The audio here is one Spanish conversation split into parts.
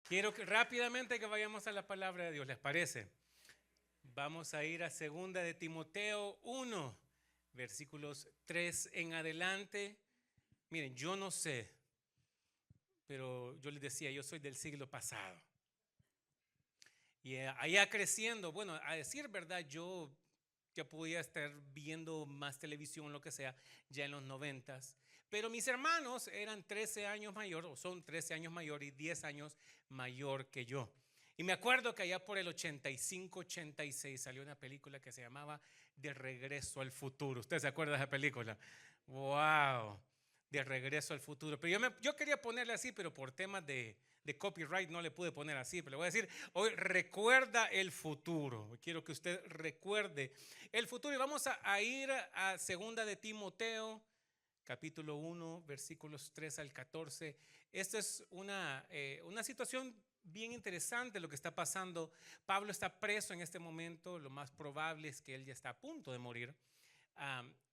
Quiero que rápidamente que vayamos a la palabra de Dios, ¿les parece? Vamos a ir a segunda de Timoteo 1, versículos 3 en adelante. Miren, yo no sé, pero yo les decía, yo soy del siglo pasado. Y allá creciendo, bueno, a decir verdad, yo ya podía estar viendo más televisión, lo que sea, ya en los noventas. Pero mis hermanos eran 13 años mayor, o son 13 años mayor y 10 años mayor que yo. Y me acuerdo que allá por el 85, 86 salió una película que se llamaba De Regreso al Futuro. ¿Usted se acuerda de esa película? ¡Wow! De Regreso al Futuro. Pero yo quería ponerle así, pero por temas de copyright no le pude poner así. Pero le voy a decir, hoy recuerda el futuro. Quiero que usted recuerde el futuro. Y vamos a ir a segunda de Timoteo, capítulo 1, versículos 3 al 14. Esta es una situación bien interesante lo que está pasando. Pablo está preso en este momento. Lo más probable es que él ya está a punto de morir.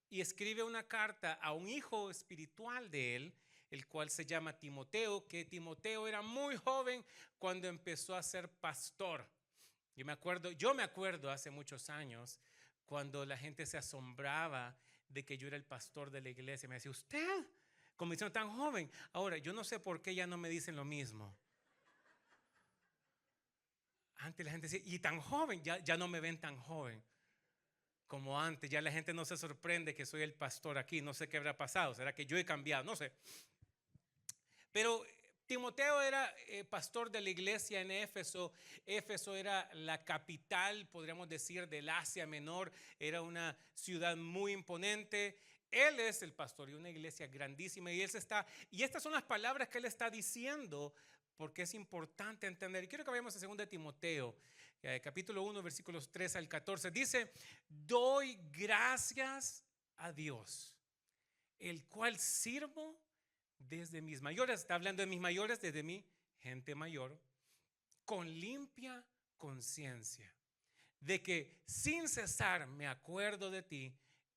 Y escribe una carta a un hijo espiritual de él, el cual se llama Timoteo, que Timoteo era muy joven cuando empezó a ser pastor. Yo me acuerdo hace muchos años cuando la gente se asombraba de que yo era el pastor de la iglesia. Me decía, ¿usted? Como diciendo tan joven. Ahora, yo no sé por qué ya no me dicen lo mismo. Antes la gente decía, y tan joven, ya no me ven tan joven como antes. Ya la gente no se sorprende que soy el pastor aquí. No sé qué habrá pasado. ¿Será que yo he cambiado? No sé. Pero Timoteo era pastor de la iglesia en Éfeso. Éfeso era la capital, podríamos decir, del Asia Menor. Era una ciudad muy imponente. Él es el pastor de una iglesia grandísima y estas son las palabras que él está diciendo porque es importante entender. Y quiero que vayamos a 2 de Timoteo, capítulo 1, versículos 3 al 14. Dice, doy gracias a Dios, el cual sirvo desde mis mayores, está hablando de mis mayores, desde mi gente mayor, con limpia conciencia, de que sin cesar me acuerdo de ti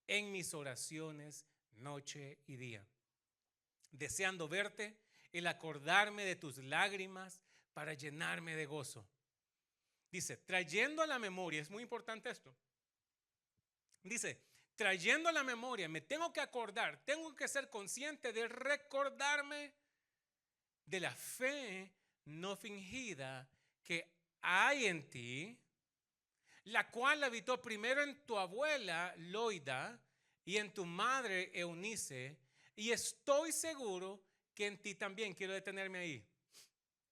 en mis oraciones noche y día, deseando verte, el acordarme de tus lágrimas para llenarme de gozo. Dice, trayendo a la memoria, es muy importante esto. Dice, trayendo a la memoria, me tengo que acordar, tengo que ser consciente de recordarme de la fe no fingida que hay en ti, la cual habitó primero en tu abuela Loida y en tu madre Eunice, y estoy seguro que en ti también. Quiero detenerme ahí.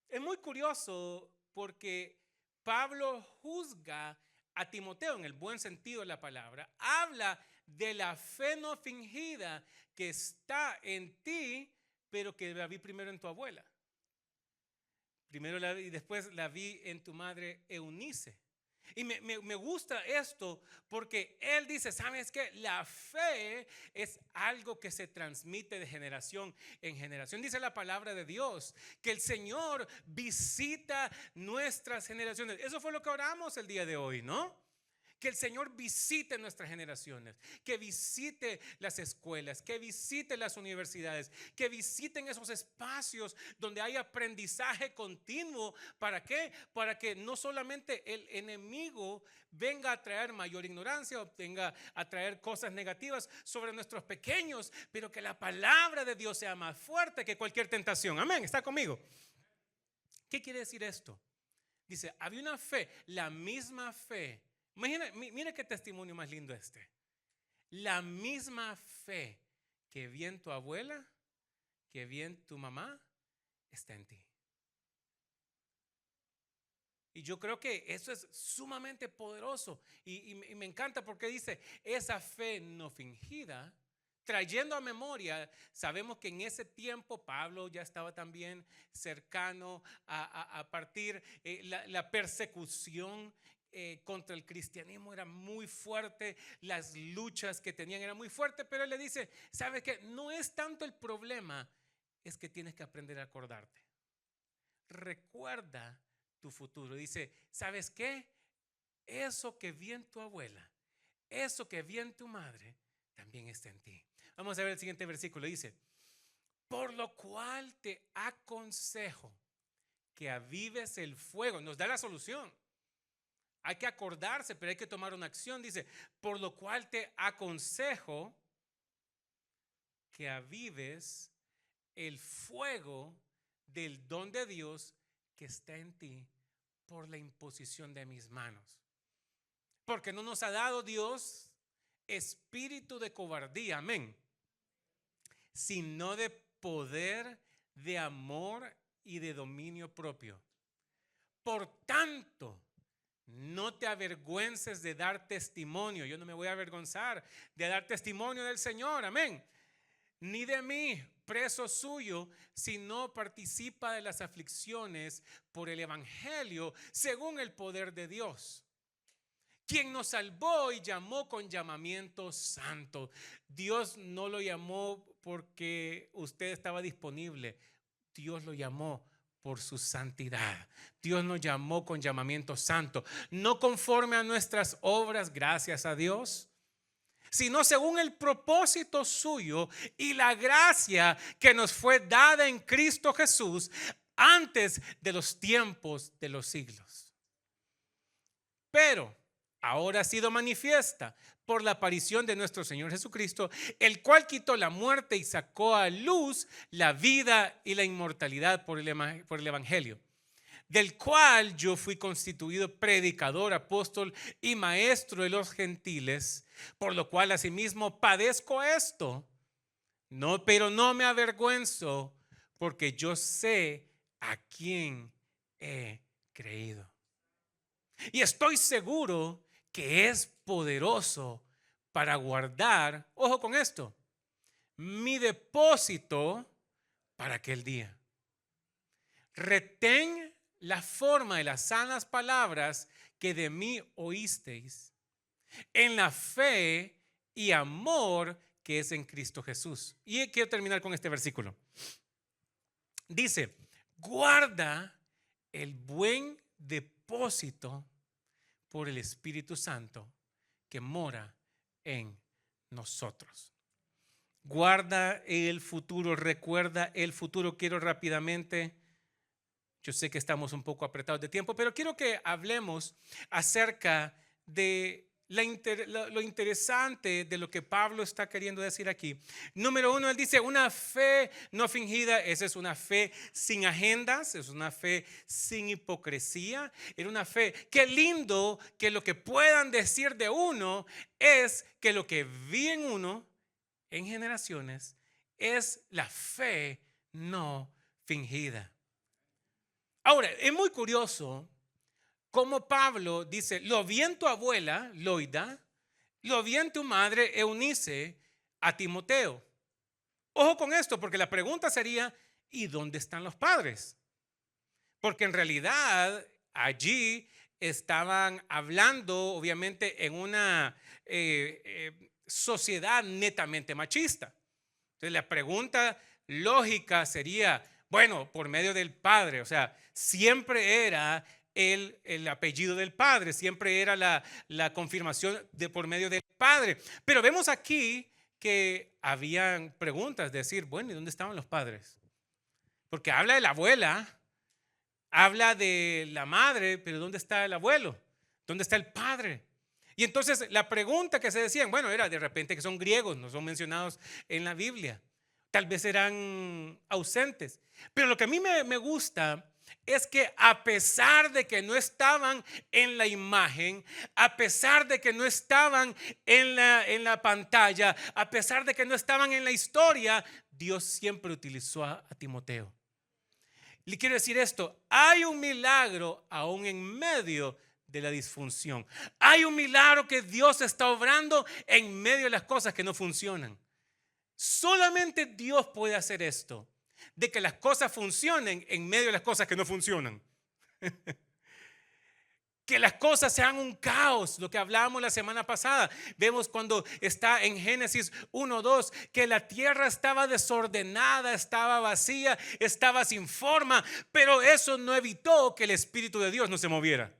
Es muy curioso porque Pablo juzga a Timoteo en el buen sentido de la palabra, habla de la fe no fingida que está en ti, pero que la vi primero en tu abuela. Primero la vi y después la vi en tu madre Eunice. Y me gusta esto porque él dice, ¿sabes qué? La fe es algo que se transmite de generación en generación. Dice la palabra de Dios que el Señor visita nuestras generaciones. Eso fue lo que oramos el día de hoy, ¿no? Que el Señor visite nuestras generaciones, que visite las escuelas, que visite las universidades, que visiten esos espacios donde hay aprendizaje continuo. ¿Para qué? Para que no solamente el enemigo venga a traer mayor ignorancia o venga a traer cosas negativas sobre nuestros pequeños, pero que la palabra de Dios sea más fuerte que cualquier tentación. Amén, ¿está conmigo? ¿Qué quiere decir esto? Dice, había una fe, la misma fe. Mira qué testimonio más lindo este. La misma fe que vi en tu abuela, que vi en tu mamá, está en ti. Y yo creo que eso es sumamente poderoso. Y me encanta porque dice, esa fe no fingida, trayendo a memoria, sabemos que en ese tiempo Pablo ya estaba también cercano a partir, la persecución contra el cristianismo era muy fuerte, las luchas que tenían eran muy fuertes, pero él le dice, ¿sabes qué? No es tanto el problema, es que tienes que aprender a acordarte. Recuerda tu futuro. Dice, ¿sabes qué? Eso que vi en tu abuela, eso que vi en tu madre, también está en ti. Vamos a ver el siguiente versículo. Dice, por lo cual te aconsejo que avives el fuego. Nos da la solución. Hay que acordarse, pero hay que tomar una acción. Dice, por lo cual te aconsejo que avives el fuego del don de Dios que está en ti por la imposición de mis manos. Porque no nos ha dado Dios espíritu de cobardía, amén, sino de poder, de amor y de dominio propio. Por tanto, no te avergüences de dar testimonio. Yo no me voy a avergonzar de dar testimonio del Señor, amén, ni de mí, preso suyo, sino participa de las aflicciones por el evangelio según el poder de Dios, quien nos salvó y llamó con llamamiento santo. Dios no lo llamó porque usted estaba disponible. Dios lo llamó por su santidad. Dios nos llamó con llamamiento santo, no conforme a nuestras obras, gracias a Dios, sino según el propósito suyo y la gracia que nos fue dada en Cristo Jesús antes de los tiempos de los siglos. Pero ahora ha sido manifiesta por la aparición de nuestro Señor Jesucristo, el cual quitó la muerte y sacó a luz la vida y la inmortalidad por el evangelio, del cual yo fui constituido predicador, apóstol y maestro de los gentiles, por lo cual asimismo padezco esto, pero no me avergüenzo, porque yo sé a quién he creído. Y estoy seguro que es poderoso para guardar, ojo con esto, mi depósito para aquel día. Retén la forma de las sanas palabras que de mí oísteis, en la fe y amor que es en Cristo Jesús. Y quiero terminar con este versículo. Dice, guarda el buen depósito por el Espíritu Santo que mora en nosotros. Guarda el futuro, recuerda el futuro. Quiero rápidamente, yo sé que estamos un poco apretados de tiempo, pero quiero que hablemos acerca de lo interesante de lo que Pablo está queriendo decir aquí. Número uno, él dice una fe no fingida. Esa es una fe sin agendas, es una fe sin hipocresía, es una fe. Qué lindo que lo que puedan decir de uno es que lo que vi en uno en generaciones es la fe no fingida. Ahora, es muy curioso como Pablo dice, lo vi en tu abuela, Loida, lo vi en tu madre, Eunice, a Timoteo. Ojo con esto, porque la pregunta sería, ¿y dónde están los padres? Porque en realidad allí estaban hablando, obviamente, en una sociedad netamente machista. Entonces la pregunta lógica sería, bueno, por medio del padre, o sea, siempre era el apellido del padre, siempre era la confirmación por medio del padre. Pero vemos aquí que habían preguntas, decir, bueno, ¿y dónde estaban los padres? Porque habla de la abuela, habla de la madre, pero ¿dónde está el abuelo? ¿Dónde está el padre? Y entonces la pregunta que se decían, bueno, era de repente que son griegos, no son mencionados en la Biblia. Tal vez eran ausentes. Pero lo que a mí me gusta es que a pesar de que no estaban en la imagen, a pesar de que no estaban en la pantalla, a pesar de que no estaban en la historia, Dios siempre utilizó a Timoteo. Le quiero decir esto, hay un milagro aún en medio de la disfunción. Hay un milagro que Dios está obrando en medio de las cosas que no funcionan. Solamente Dios puede hacer esto, de que las cosas funcionen en medio de las cosas que no funcionan. Que las cosas sean un caos, lo que hablábamos la semana pasada. Vemos cuando está en Génesis 1:2 que la tierra estaba desordenada, estaba vacía, estaba sin forma, pero eso no evitó que el Espíritu de Dios no se moviera.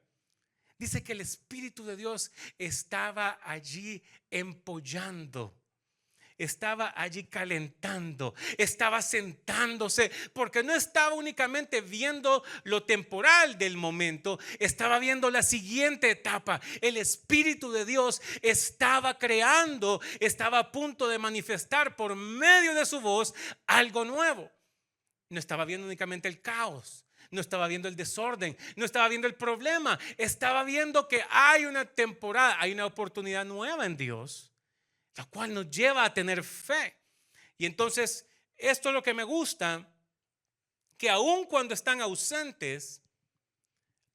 Dice que el Espíritu de Dios estaba allí empollando. estaba allí calentando, estaba sentándose, porque no estaba únicamente viendo lo temporal del momento, estaba viendo la siguiente etapa. El Espíritu de Dios estaba creando, estaba a punto de manifestar por medio de su voz algo nuevo. No estaba viendo únicamente el caos, no estaba viendo el desorden, no estaba viendo el problema, estaba viendo que hay una temporada, hay una oportunidad nueva en Dios, la cual nos lleva a tener fe. Y entonces, esto es lo que me gusta, que aun cuando están ausentes,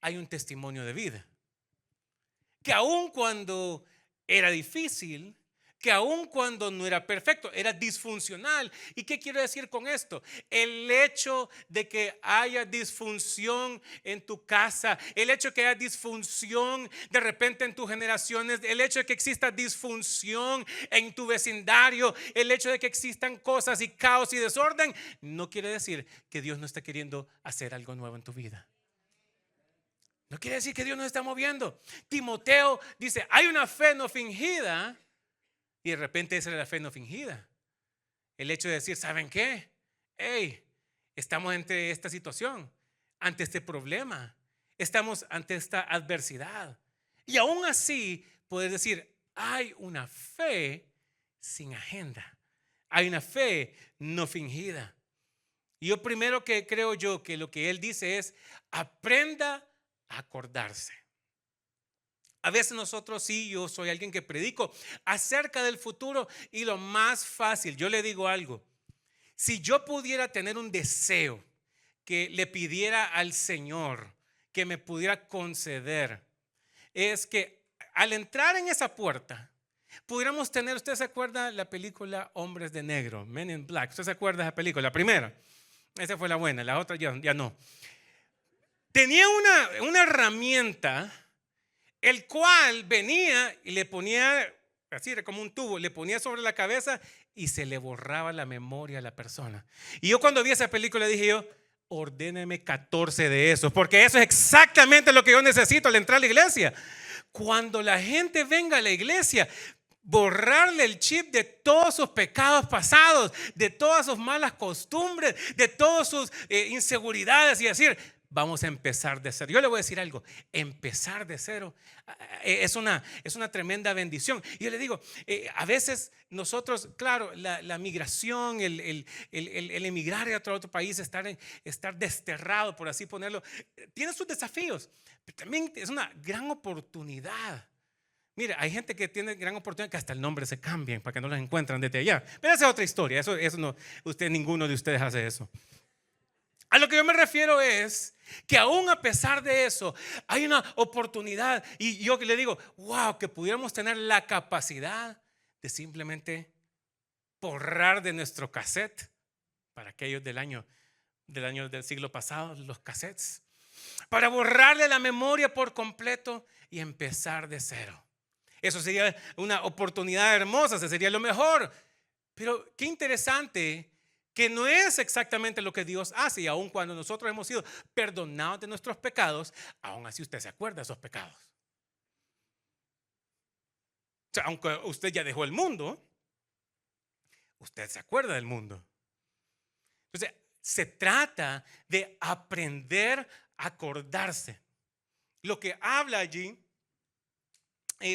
hay un testimonio de vida. Que aun cuando era difícil, que aun cuando no era perfecto, era disfuncional. ¿Y qué quiero decir con esto? El hecho de que haya disfunción en tu casa, el hecho de que haya disfunción de repente en tus generaciones, el hecho de que exista disfunción en tu vecindario, el hecho de que existan cosas y caos y desorden, no quiere decir que Dios no esté queriendo hacer algo nuevo en tu vida. No quiere decir que Dios nos está moviendo. Timoteo dice, hay una fe no fingida. Y de repente esa era la fe no fingida. El hecho de decir, ¿saben qué? Hey, estamos ante esta situación, ante este problema, estamos ante esta adversidad. Y aún así poder decir, hay una fe sin agenda. Hay una fe no fingida. Y yo primero que creo yo que lo que él dice es, aprenda a acordarse. A veces nosotros sí, yo soy alguien que predico acerca del futuro y lo más fácil, yo le digo algo, si yo pudiera tener un deseo que le pidiera al Señor que me pudiera conceder, es que al entrar en esa puerta pudiéramos tener, ¿usted se acuerda la película Hombres de Negro, Men in Black? ¿Usted se acuerda de esa película? La primera, esa fue la buena, la otra ya no. Tenía una herramienta, el cual venía y le ponía, así era como un tubo, le ponía sobre la cabeza y se le borraba la memoria a la persona. Y yo cuando vi esa película dije yo, ordéneme 14 de esos, porque eso es exactamente lo que yo necesito al entrar a la iglesia. Cuando la gente venga a la iglesia, borrarle el chip de todos sus pecados pasados, de todas sus malas costumbres, de todas sus inseguridades y decir, vamos a empezar de cero. Yo le voy a decir algo, empezar de cero es una tremenda bendición. Y yo le digo, a veces nosotros, claro, la migración, el emigrar a otro país, estar desterrado, por así ponerlo, tiene sus desafíos, pero también es una gran oportunidad. Mira, hay gente que tiene gran oportunidad que hasta el nombre se cambien para que no los encuentran desde allá. Pero esa es otra historia, eso no, ninguno de ustedes hace eso. A lo que yo me refiero es que aún a pesar de eso hay una oportunidad, y yo le digo, wow, que pudiéramos tener la capacidad de simplemente borrar de nuestro cassette, para aquellos del siglo pasado, los cassettes, para borrarle la memoria por completo y empezar de cero. Eso sería una oportunidad hermosa, eso sería lo mejor. Pero qué interesante que no es exactamente lo que Dios hace, y aun cuando nosotros hemos sido perdonados de nuestros pecados, aún así usted se acuerda de esos pecados. O sea, aunque usted ya dejó el mundo, usted se acuerda del mundo. Entonces, se trata de aprender a acordarse. Lo que habla allí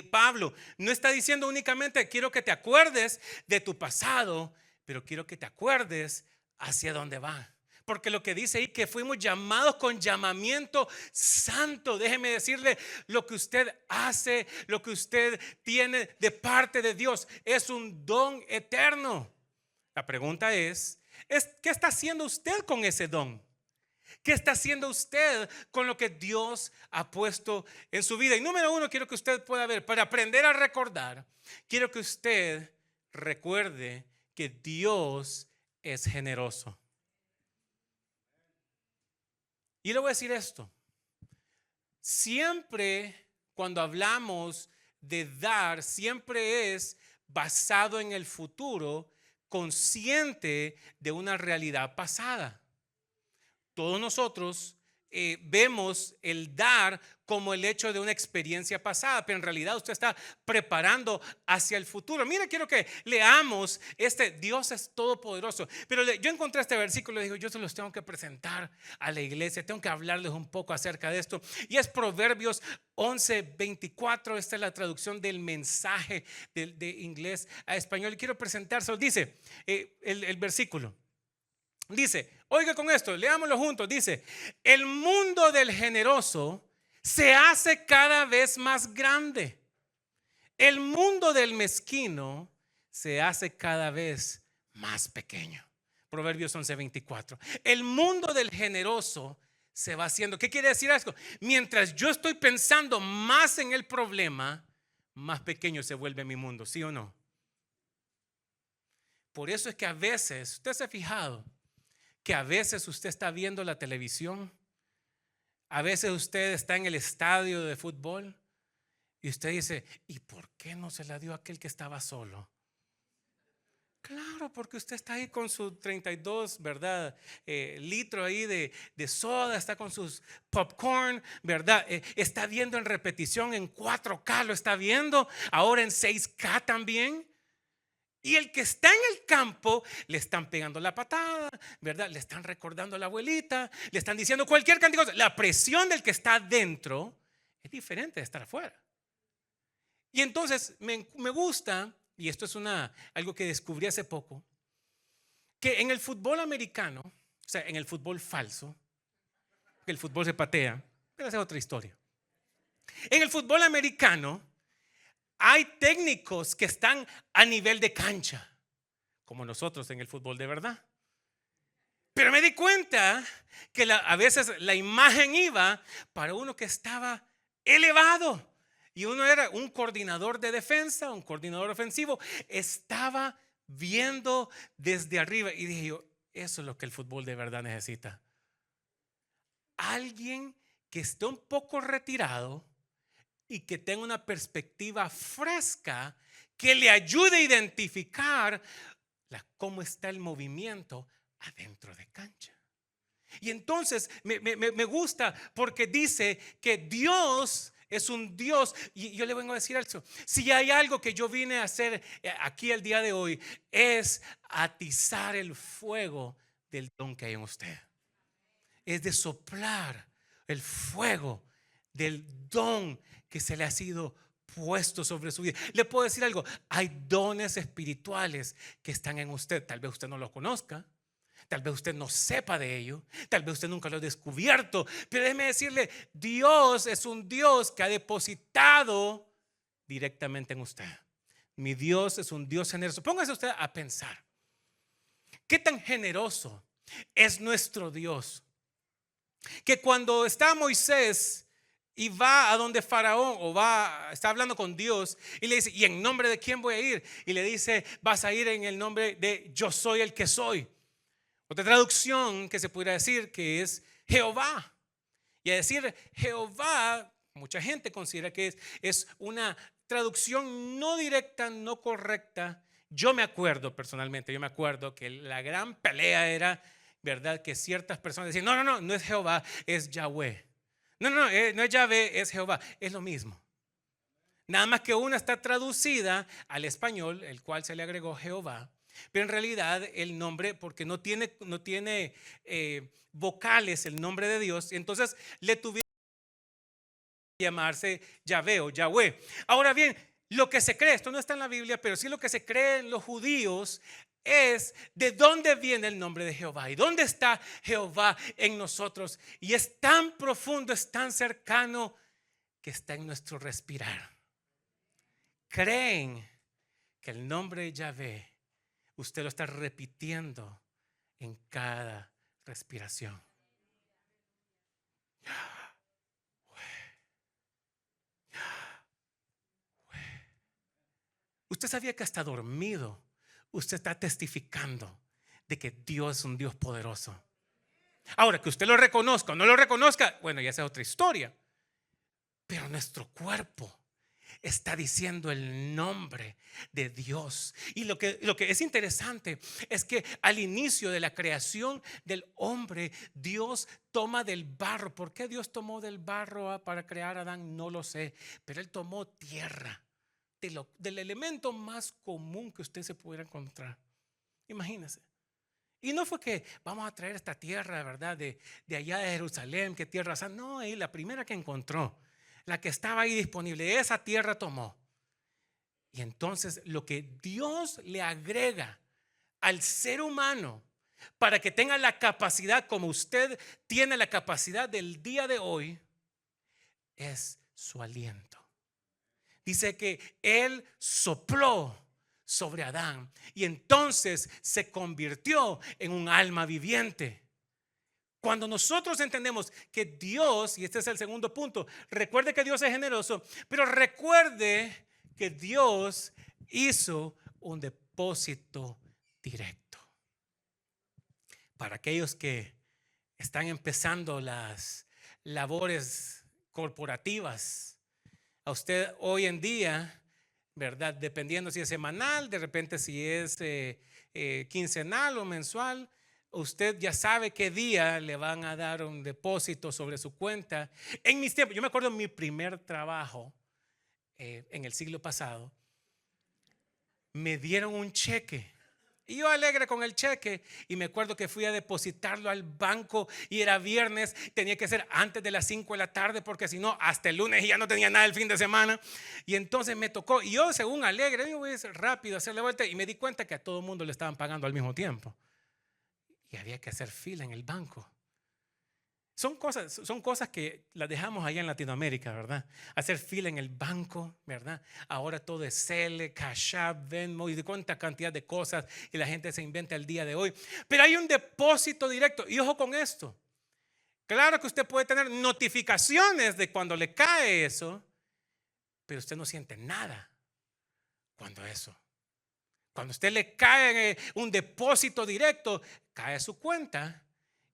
Pablo no está diciendo únicamente quiero que te acuerdes de tu pasado, pero quiero que te acuerdes hacia dónde va. Porque lo que dice ahí, que fuimos llamados con llamamiento santo. Déjeme decirle, lo que usted hace, lo que usted tiene de parte de Dios es un don eterno. La pregunta es ¿qué está haciendo usted con ese don? ¿Qué está haciendo usted con lo que Dios ha puesto en su vida? Y número uno, quiero que usted pueda ver, para aprender a recordar, quiero que usted recuerde que Dios es generoso. Y le voy a decir esto, siempre cuando hablamos de dar, siempre es basado en el futuro, consciente de una realidad pasada. Todos nosotros vemos el dar como el hecho de una experiencia pasada, pero en realidad usted está preparando hacia el futuro. Mira, quiero que leamos Dios es todopoderoso. Pero yo encontré este versículo y digo, yo se los tengo que presentar a la iglesia, tengo que hablarles un poco acerca de esto. Y es Proverbios 11:24. Esta es la traducción del mensaje de inglés a español. Y quiero presentárselo. Dice el versículo. Dice, oiga con esto, leámoslo juntos. Dice, el mundo del generoso se hace cada vez más grande. El mundo del mezquino se hace cada vez más pequeño. Proverbios 11:24. El mundo del generoso se va haciendo. ¿Qué quiere decir esto? Mientras yo estoy pensando más en el problema, más pequeño se vuelve mi mundo, ¿sí o no? Por eso es que a veces, usted se ha fijado, que a veces usted está viendo la televisión, a veces usted está en el estadio de fútbol y usted dice, ¿y por qué no se la dio a aquel que estaba solo? Claro, porque usted está ahí con su 32, ¿verdad? Litro ahí de soda, está con sus popcorn, ¿verdad? Está viendo en repetición en 4K, lo está viendo, ahora en 6K también. Y el que está en el campo le están pegando la patada, ¿verdad? Le están recordando a la abuelita, le están diciendo cualquier cantidad de cosas. La presión del que está dentro es diferente de estar afuera. Y entonces me gusta, y esto es algo que descubrí hace poco, que en el fútbol americano, o sea, en el fútbol falso, que el fútbol se patea, pero esa es otra historia. En el fútbol americano hay técnicos que están a nivel de cancha, como nosotros en el fútbol de verdad. Pero me di cuenta que a veces la imagen iba para uno que estaba elevado. Y uno era un coordinador de defensa, un coordinador ofensivo. Estaba viendo desde arriba. Y dije yo, eso es lo que el fútbol de verdad necesita. Alguien que esté un poco retirado y que tenga una perspectiva fresca que le ayude a identificar cómo está el movimiento adentro de cancha. Y entonces me gusta porque dice que Dios es un Dios. Y yo le vengo a decir eso. Si hay algo que yo vine a hacer aquí el día de hoy, es atizar el fuego del don que hay en usted. Es de soplar el fuego del don que se le ha sido puesto sobre su vida. Le puedo decir algo, hay dones espirituales que están en usted. Tal vez usted no los conozca, tal vez usted no sepa de ello, tal vez usted nunca lo ha descubierto, pero déjeme decirle, Dios es un Dios que ha depositado directamente en usted. Mi Dios es un Dios generoso. Póngase usted a pensar, ¿qué tan generoso es nuestro Dios? Que cuando está Moisés y va a donde Faraón está hablando con Dios y le dice, ¿y en nombre de quién voy a ir? Y le dice, vas a ir en el nombre de yo soy el que soy. Otra traducción que se pudiera decir que es Jehová. Y a decir Jehová, mucha gente considera que es una traducción no directa, no correcta. Yo me acuerdo personalmente, que la gran pelea era, ¿verdad? Que ciertas personas decían, no es Jehová, es Yahweh. No es Yahvé, es Jehová. Es lo mismo. Nada más que una está traducida al español, el cual se le agregó Jehová. Pero en realidad el nombre, porque no tiene vocales el nombre de Dios, entonces le tuvieron que llamarse Yahvé o Yahweh. Ahora bien, lo que se cree, esto no está en la Biblia, pero sí lo que se cree en los judíos es de dónde viene el nombre de Jehová y dónde está Jehová en nosotros. Y es tan profundo, es tan cercano que está en nuestro respirar. Creen que el nombre de Yahvé usted lo está repitiendo en cada respiración. Usted sabía que hasta dormido usted está testificando de que Dios es un Dios poderoso. Ahora, que usted lo reconozca o no lo reconozca, bueno, ya esa es otra historia. Pero nuestro cuerpo está diciendo el nombre de Dios. Y lo que es interesante es que al inicio de la creación del hombre, Dios toma del barro. ¿Por qué Dios tomó del barro para crear a Adán? No lo sé, pero Él tomó tierra, del elemento más común que usted se pudiera encontrar. Imagínese. Y no fue que vamos a traer esta tierra, ¿verdad? De allá de Jerusalén, que tierra santa. No, y la primera que encontró, la que estaba ahí disponible, esa tierra tomó. Y entonces lo que Dios le agrega al ser humano para que tenga la capacidad, como usted tiene la capacidad del día de hoy, es su aliento. Dice que Él sopló sobre Adán y entonces se convirtió en un alma viviente. Cuando nosotros entendemos que Dios, y este es el segundo punto, recuerde que Dios es generoso, pero recuerde que Dios hizo un depósito directo. Para aquellos que están empezando las labores corporativas, a usted hoy en día, ¿verdad? Dependiendo si es semanal, de repente si es quincenal o mensual, usted ya sabe qué día le van a dar un depósito sobre su cuenta. En mis tiempos, yo me acuerdo de mi primer trabajo en el siglo pasado, me dieron un cheque. Y yo alegre con el cheque, y me acuerdo que fui a depositarlo al banco y era viernes, tenía que ser antes de las 5 de la tarde porque si no, hasta el lunes ya no tenía nada el fin de semana. Y entonces me tocó, y yo según alegre, yo voy a ser rápido a hacer la vuelta y me di cuenta que a todo el mundo le estaban pagando al mismo tiempo. Y había que hacer fila en el banco. Son cosas que las dejamos allá en Latinoamérica, ¿verdad? Hacer fila en el banco, ¿verdad? Ahora todo es Zelle, Cash App, Venmo y de cuánta cantidad de cosas y la gente se inventa el día de hoy. Pero hay un depósito directo. Y ojo con esto. Claro que usted puede tener notificaciones de cuando le cae eso, pero usted no siente nada cuando usted le cae un depósito directo, cae a su cuenta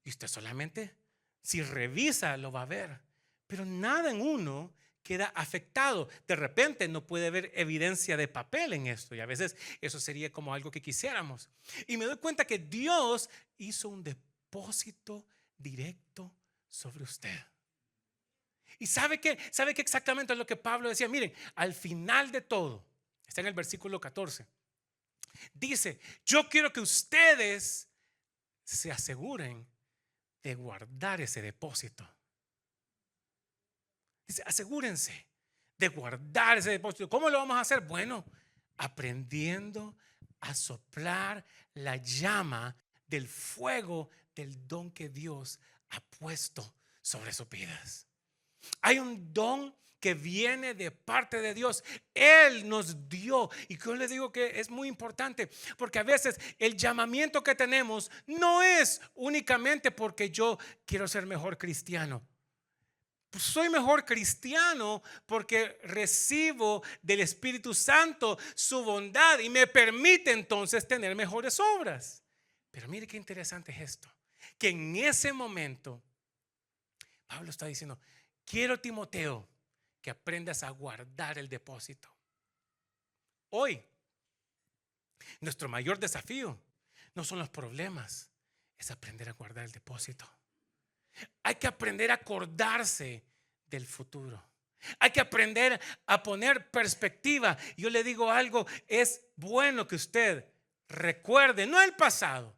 y usted solamente, si revisa, lo va a ver. Pero nada en uno queda afectado. De repente no puede haber evidencia de papel en esto. Y a veces eso sería como algo que quisiéramos. Y me doy cuenta que Dios hizo un depósito directo sobre usted. ¿Y sabe qué? ¿Sabe qué exactamente es lo que Pablo decía? Miren, al final de todo, está en el versículo 14. Dice, yo quiero que ustedes se aseguren de guardar ese depósito. Dice, asegúrense de guardar ese depósito. ¿Cómo lo vamos a hacer? Bueno, aprendiendo a soplar la llama del fuego del don que Dios ha puesto sobre sus vidas. Hay un don que viene de parte de Dios. Él nos dio. Y yo le digo que es muy importante, porque a veces el llamamiento que tenemos no es únicamente porque yo quiero ser mejor cristiano. Pues soy mejor cristiano porque recibo del Espíritu Santo su bondad y me permite entonces tener mejores obras. Pero mire qué interesante es esto, que en ese momento Pablo está diciendo, quiero, Timoteo, que aprendas a guardar el depósito. Hoy, nuestro mayor desafío no son los problemas, es aprender a guardar el depósito. Hay que aprender a acordarse del futuro. Hay que aprender a poner perspectiva. Yo le digo algo, es bueno que usted recuerde, no el pasado,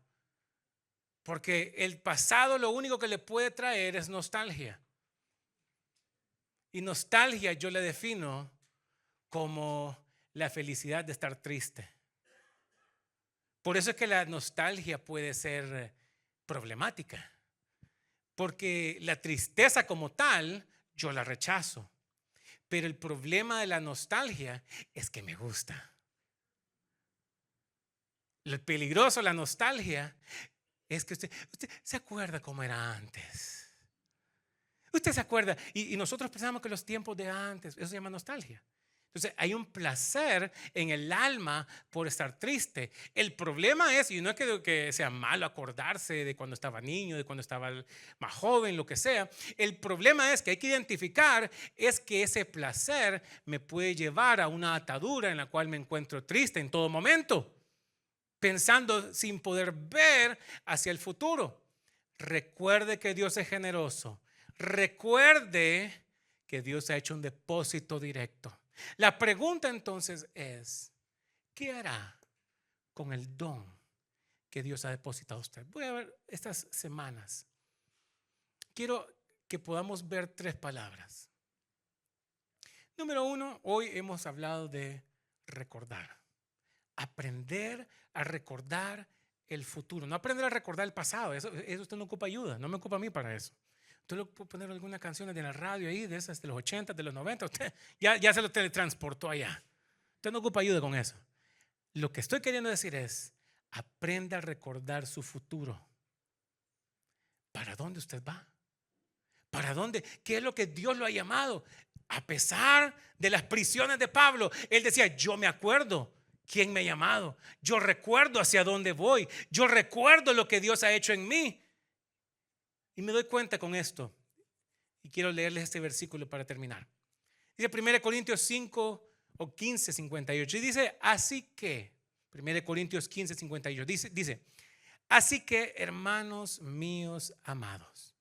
porque el pasado lo único que le puede traer es nostalgia. Y nostalgia yo le defino como la felicidad de estar triste. Por eso es que la nostalgia puede ser problemática. Porque la tristeza como tal, yo la rechazo. Pero el problema de la nostalgia es que me gusta. Lo peligroso de la nostalgia es que usted se acuerda cómo era antes. Usted se acuerda, y nosotros pensamos que los tiempos de antes, eso se llama nostalgia. Entonces hay un placer en el alma por estar triste. El problema es, y no es que sea malo acordarse de cuando estaba niño, de cuando estaba más joven, lo que sea. El problema es que hay que identificar es que ese placer me puede llevar a una atadura en la cual me encuentro triste en todo momento, pensando sin poder ver hacia el futuro. Recuerde que Dios es generoso. Recuerde que Dios ha hecho un depósito directo. La pregunta entonces es, ¿qué hará con el don que Dios ha depositado a usted? Voy a ver estas semanas. Quiero que podamos ver 3 palabras. Número 1, hoy hemos hablado de recordar. Aprender a recordar el futuro. No aprender a recordar el pasado. Eso usted no ocupa ayuda. No me ocupa a mí para eso. Usted le puede poner algunas canciones de la radio ahí, de esas de los 80, de los 90. Usted ya se lo teletransportó allá. Usted no ocupa ayuda con eso. Lo que estoy queriendo decir es, aprenda a recordar su futuro. ¿Para dónde usted va? ¿Para dónde? ¿Qué es lo que Dios lo ha llamado? A pesar de las prisiones de Pablo, él decía, yo me acuerdo quién me ha llamado. Yo recuerdo hacia dónde voy. Yo recuerdo lo que Dios ha hecho en mí. Y me doy cuenta con esto. Y quiero leerles este versículo para terminar. Dice 1 Corintios 5 o 15, 58. Y dice, así que, 1 Corintios 15, 58. Dice, así que, hermanos míos amados,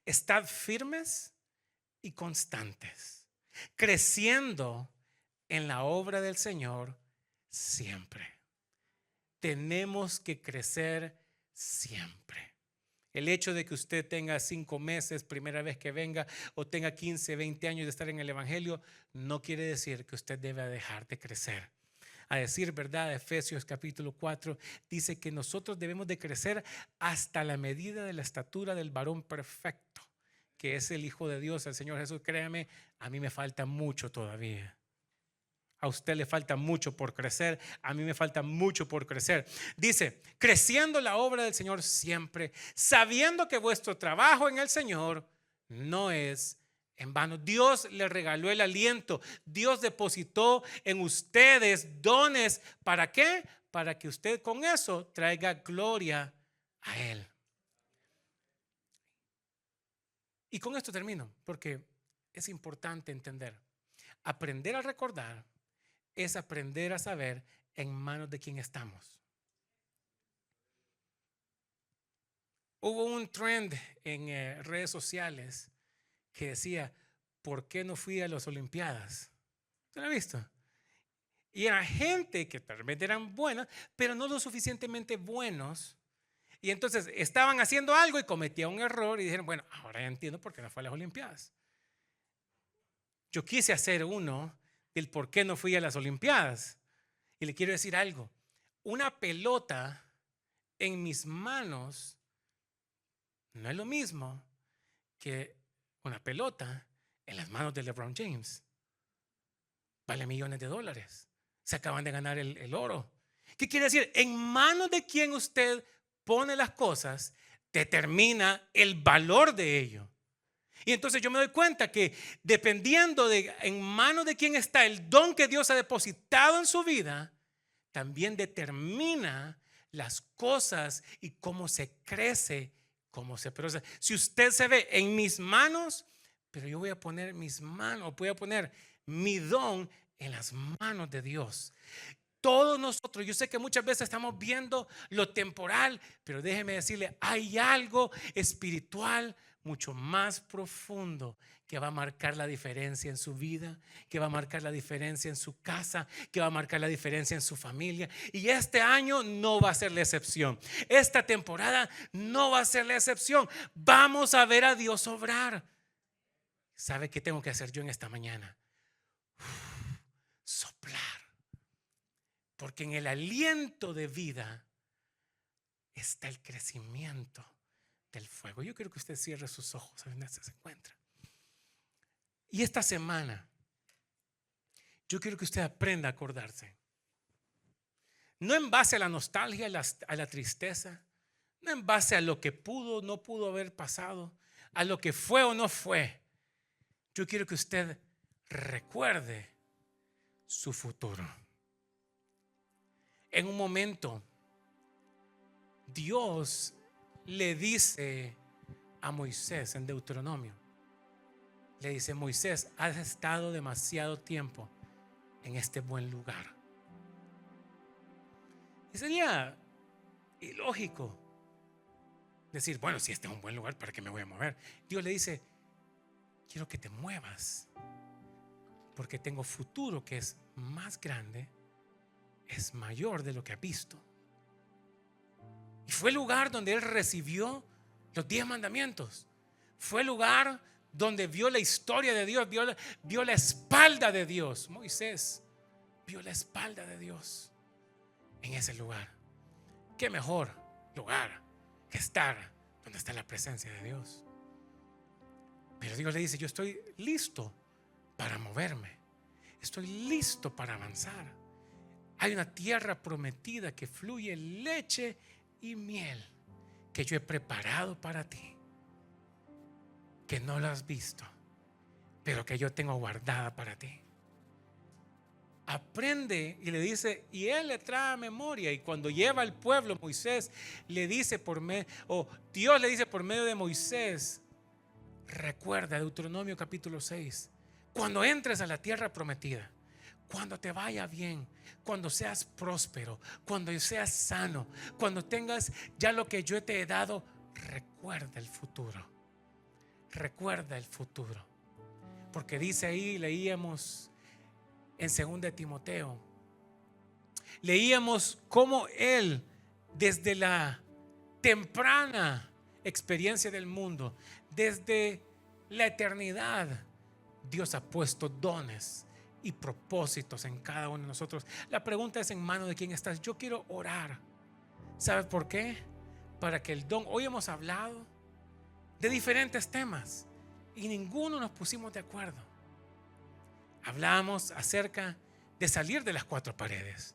estad firmes y constantes, creciendo en la obra del Señor siempre. Tenemos que crecer siempre. El hecho de que usted tenga 5 meses, primera vez que venga, o tenga 15, 20 años de estar en el Evangelio, no quiere decir que usted debe dejar de crecer. A decir verdad, Efesios capítulo 4 dice que nosotros debemos de crecer hasta la medida de la estatura del varón perfecto, que es el Hijo de Dios, el Señor Jesús. Créame, a mí me falta mucho todavía. A usted le falta mucho por crecer, a mí me falta mucho por crecer. Dice, creciendo la obra del Señor siempre, sabiendo que vuestro trabajo en el Señor no es en vano. Dios le regaló el aliento. Dios depositó en ustedes dones. ¿Para qué? Para que usted con eso traiga gloria a Él. Y con esto termino, porque es importante entender. Aprender a recordar es aprender a saber en manos de quién estamos. Hubo un trend en redes sociales que decía, ¿por qué no fui a las Olimpiadas? ¿Usted lo ha visto? Y era gente que tal vez eran buenas, pero no lo suficientemente buenos. Y entonces estaban haciendo algo y cometía un error y dijeron, bueno, ahora ya entiendo por qué no fue a las Olimpiadas. Yo quise hacer uno del por qué no fui a las Olimpiadas. Y le quiero decir algo. Una pelota en mis manos no es lo mismo que una pelota en las manos de LeBron James. Vale millones de dólares. Se acaban de ganar el oro. ¿Qué quiere decir? En manos de quien usted pone las cosas, determina el valor de ello. Y entonces yo me doy cuenta que dependiendo de en manos de quién está el don que Dios ha depositado en su vida, también determina las cosas y cómo se crece, cómo se procesa. Si usted se ve en mis manos, pero yo voy a poner mis manos, voy a poner mi don en las manos de Dios. Todos nosotros, yo sé que muchas veces estamos viendo lo temporal, pero déjeme decirle, hay algo espiritual mucho más profundo que va a marcar la diferencia en su vida, que va a marcar la diferencia en su casa, que va a marcar la diferencia en su familia. Y este año no va a ser la excepción. Esta temporada no va a ser la excepción. Vamos a ver a Dios obrar. ¿Sabe qué tengo que hacer yo en esta mañana? Soplar. Porque en el aliento de vida está el crecimiento del fuego. Yo quiero que usted cierre sus ojos a donde se encuentra. Y esta semana, yo quiero que usted aprenda a acordarse. No en base a la nostalgia, a la tristeza, no en base a lo que pudo o no pudo haber pasado, a lo que fue o no fue. Yo quiero que usted recuerde su futuro. En un momento, Dios le dice a Moisés en Deuteronomio, le dice: Moisés, has estado demasiado tiempo en este buen lugar. Y sería ilógico decir, bueno, si este es un buen lugar, ¿para qué me voy a mover? Dios le dice: quiero que te muevas, porque tengo futuro que es más grande, es mayor de lo que has visto. Y fue el lugar donde él recibió los 10 mandamientos. Fue el lugar donde vio la historia de Dios, vio la espalda de Dios. Moisés vio la espalda de Dios en ese lugar. ¿Qué mejor lugar que estar donde está la presencia de Dios? Pero Dios le dice: yo estoy listo para moverme. Estoy listo para avanzar. Hay una tierra prometida que fluye leche y miel que yo he preparado para ti, que no la has visto, pero que yo tengo guardada para ti. Aprende. Y le dice, y él le trae a memoria, y cuando lleva al pueblo, Moisés le dice Dios le dice por medio de Moisés: recuerda Deuteronomio capítulo 6, cuando entres a la tierra prometida, cuando te vaya bien, cuando seas próspero, cuando seas sano, cuando tengas ya lo que yo te he dado, recuerda el futuro. Recuerda el futuro. Porque dice ahí, leíamos en 2 de Timoteo, leíamos cómo él, desde la temprana experiencia del mundo, desde la eternidad, Dios ha puesto dones y propósitos en cada uno de nosotros. La pregunta es: ¿en manos de quién estás? Yo quiero orar. ¿Sabe por qué? Para que el don, hoy hemos hablado de diferentes temas y ninguno nos pusimos de acuerdo. Hablamos acerca de salir de las 4 paredes,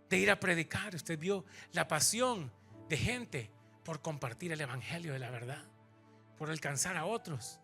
de ir a predicar. Usted vio la pasión de gente por compartir el evangelio de la verdad, por alcanzar a otros.